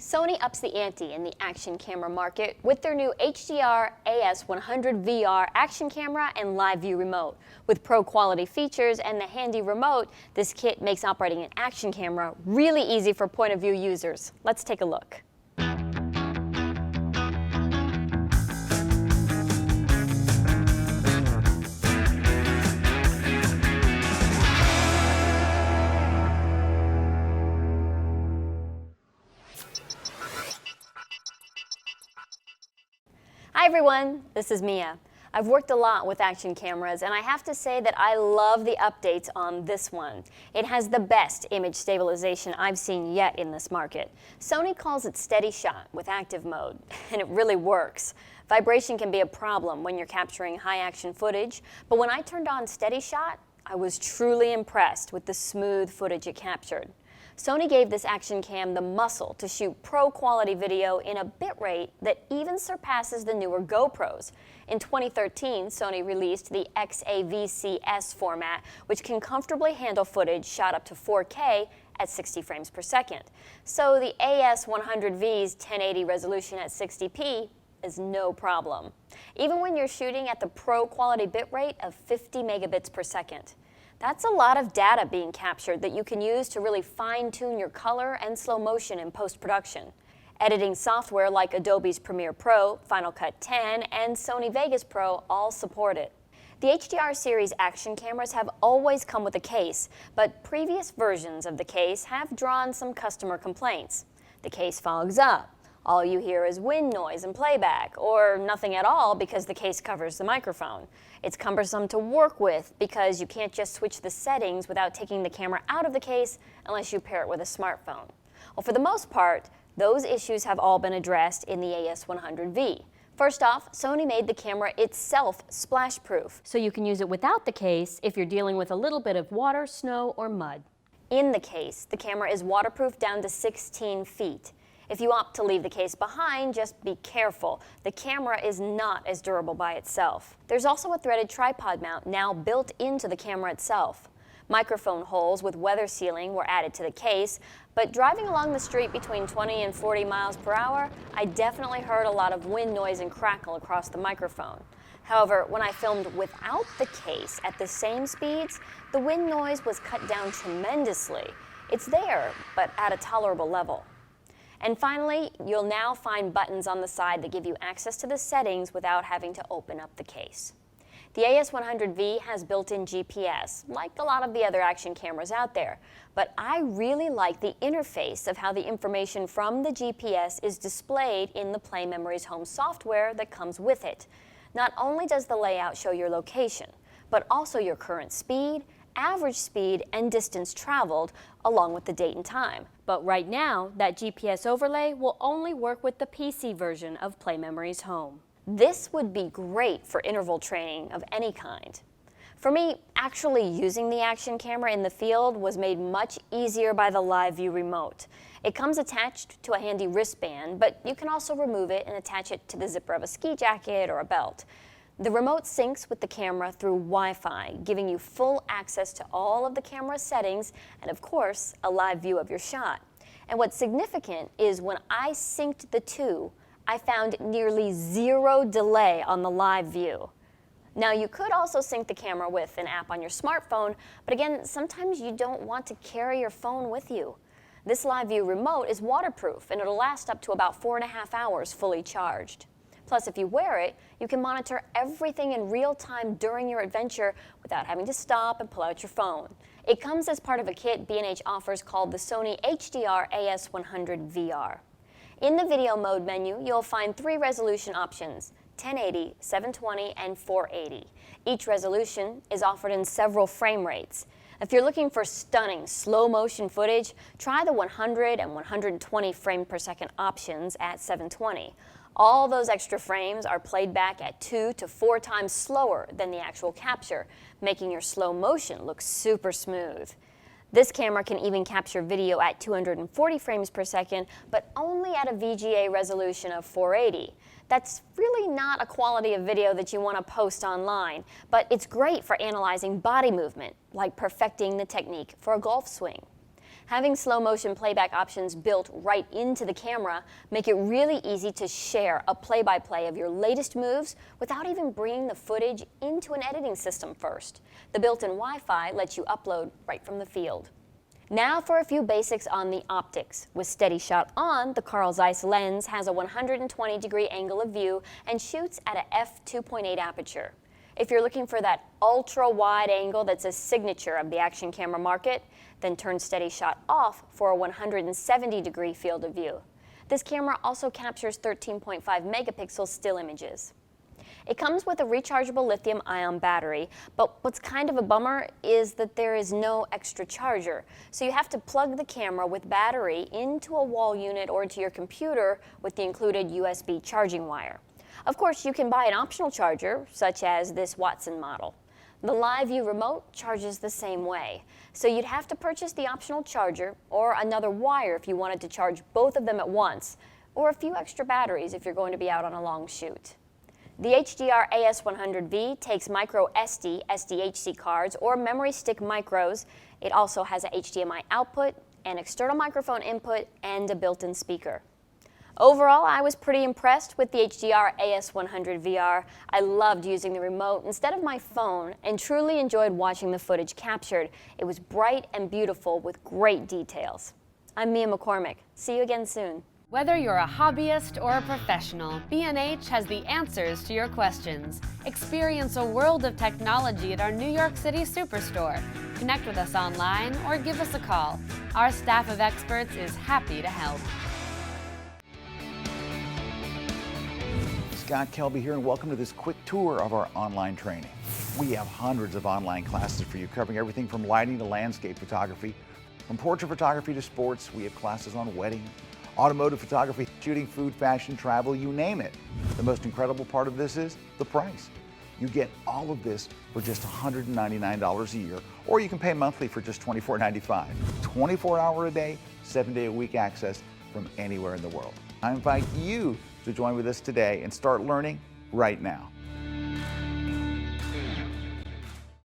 Sony ups the ante in the action camera market with their new HDR-AS100 VR action camera and live view remote. With pro quality features and the handy remote, this kit makes operating an action camera really easy for point of view users. Let's take a look. Hi everyone, this is Mia. I've worked a lot with action cameras and I have to say that I love the updates on this one. It has the best image stabilization I've seen yet in this market. Sony calls it steady shot with active mode, and it really works. Vibration can be a problem when you're capturing high action footage, but when I turned on steady shot, I was truly impressed with the smooth footage it captured. Sony gave this action cam the muscle to shoot pro-quality video in a bitrate that even surpasses the newer GoPros. In 2013, Sony released the XAVC-S format, which can comfortably handle footage shot up to 4K at 60 frames per second. So the AS100V's 1080 resolution at 60p is no problem, even when you're shooting at the pro-quality bitrate of 50 megabits per second. That's a lot of data being captured that you can use to really fine-tune your color and slow motion in post-production. Editing software like Adobe's Premiere Pro, Final Cut 10, and Sony Vegas Pro all support it. The HDR series action cameras have always come with a case, but previous versions of the case have drawn some customer complaints. The case fogs up. All you hear is wind noise and playback, or nothing at all because the case covers the microphone. It's cumbersome to work with because you can't just switch the settings without taking the camera out of the case unless you pair it with a smartphone. Well, for the most part, those issues have all been addressed in the AS100V. First off, Sony made the camera itself splash-proof, so you can use it without the case if you're dealing with a little bit of water, snow, or mud. In the case, the camera is waterproof down to 16 feet. If you opt to leave the case behind, just be careful. The camera is not as durable by itself. There's also a threaded tripod mount now built into the camera itself. Microphone holes with weather sealing were added to the case, but driving along the street between 20 and 40 miles per hour, I definitely heard a lot of wind noise and crackle across the microphone. However, when I filmed without the case at the same speeds, the wind noise was cut down tremendously. It's there, but at a tolerable level. And finally, you'll now find buttons on the side that give you access to the settings without having to open up the case. The AS100V has built-in GPS, like a lot of the other action cameras out there, but I really like the interface of how the information from the GPS is displayed in the Play Memories Home software that comes with it. Not only does the layout show your location, but also your current speed, average speed, and distance traveled, along with the date and time. But right now, that GPS overlay will only work with the PC version of Play Memories Home. This would be great for interval training of any kind. For me, actually using the action camera in the field was made much easier by the live view remote. It comes attached to a handy wristband, but you can also remove it and attach it to the zipper of a ski jacket or a belt. The remote syncs with the camera through Wi-Fi, giving you full access to all of the camera settings and, of course, a live view of your shot. And what's significant is when I synced the two, I found nearly zero delay on the live view. Now, you could also sync the camera with an app on your smartphone, but again, sometimes you don't want to carry your phone with you. This live view remote is waterproof and it'll last up to about 4.5 hours fully charged. Plus, if you wear it, you can monitor everything in real time during your adventure without having to stop and pull out your phone. It comes as part of a kit B&H offers called the Sony HDR-AS100 VR. In the video mode menu, you'll find 3 resolution options: 1080, 720, and 480. Each resolution is offered in several frame rates. If you're looking for stunning slow motion footage, try the 100 and 120 frame per second options at 720. All those extra frames are played back at 2 to 4 times slower than the actual capture, making your slow motion look super smooth. This camera can even capture video at 240 frames per second, but only at a VGA resolution of 480. That's really not a quality of video that you want to post online, but it's great for analyzing body movement, like perfecting the technique for a golf swing. Having slow motion playback options built right into the camera make it really easy to share a play-by-play of your latest moves without even bringing the footage into an editing system first. The built-in Wi-Fi lets you upload right from the field. Now for a few basics on the optics. With Steady Shot On, the Carl Zeiss lens has a 120-degree angle of view and shoots at a f2.8 aperture. If you're looking for that ultra-wide angle that's a signature of the action camera market, then turn Steady Shot off for a 170-degree field of view. This camera also captures 13.5 megapixel still images. It comes with a rechargeable lithium-ion battery, but what's kind of a bummer is that there is no extra charger. So you have to plug the camera with battery into a wall unit or into your computer with the included USB charging wire. Of course, you can buy an optional charger, such as this Watson model. The Live View remote charges the same way, so you'd have to purchase the optional charger or another wire if you wanted to charge both of them at once, or a few extra batteries if you're going to be out on a long shoot. The HDR-AS100V takes micro SD, SDHC cards, or memory stick micros. It also has a HDMI output, an external microphone input, and a built-in speaker. Overall, I was pretty impressed with the HDR-AS100 VR. I loved using the remote instead of my phone and truly enjoyed watching the footage captured. It was bright and beautiful with great details. I'm Mia McCormick. See you again soon. Whether you're a hobbyist or a professional, B&H has the answers to your questions. Experience a world of technology at our New York City Superstore. Connect with us online or give us a call. Our staff of experts is happy to help. Scott Kelby here, and welcome to this quick tour of our online training. We have hundreds of online classes for you, covering everything from lighting to landscape photography. From portrait photography to sports, we have classes on wedding, automotive photography, shooting, food, fashion, travel, you name it. The most incredible part of this is the price. You get all of this for just $199 a year, or you can pay monthly for just $24.95. 24-hour a day, 7-day a week access from anywhere in the world. I invite you to join with us today and start learning right now.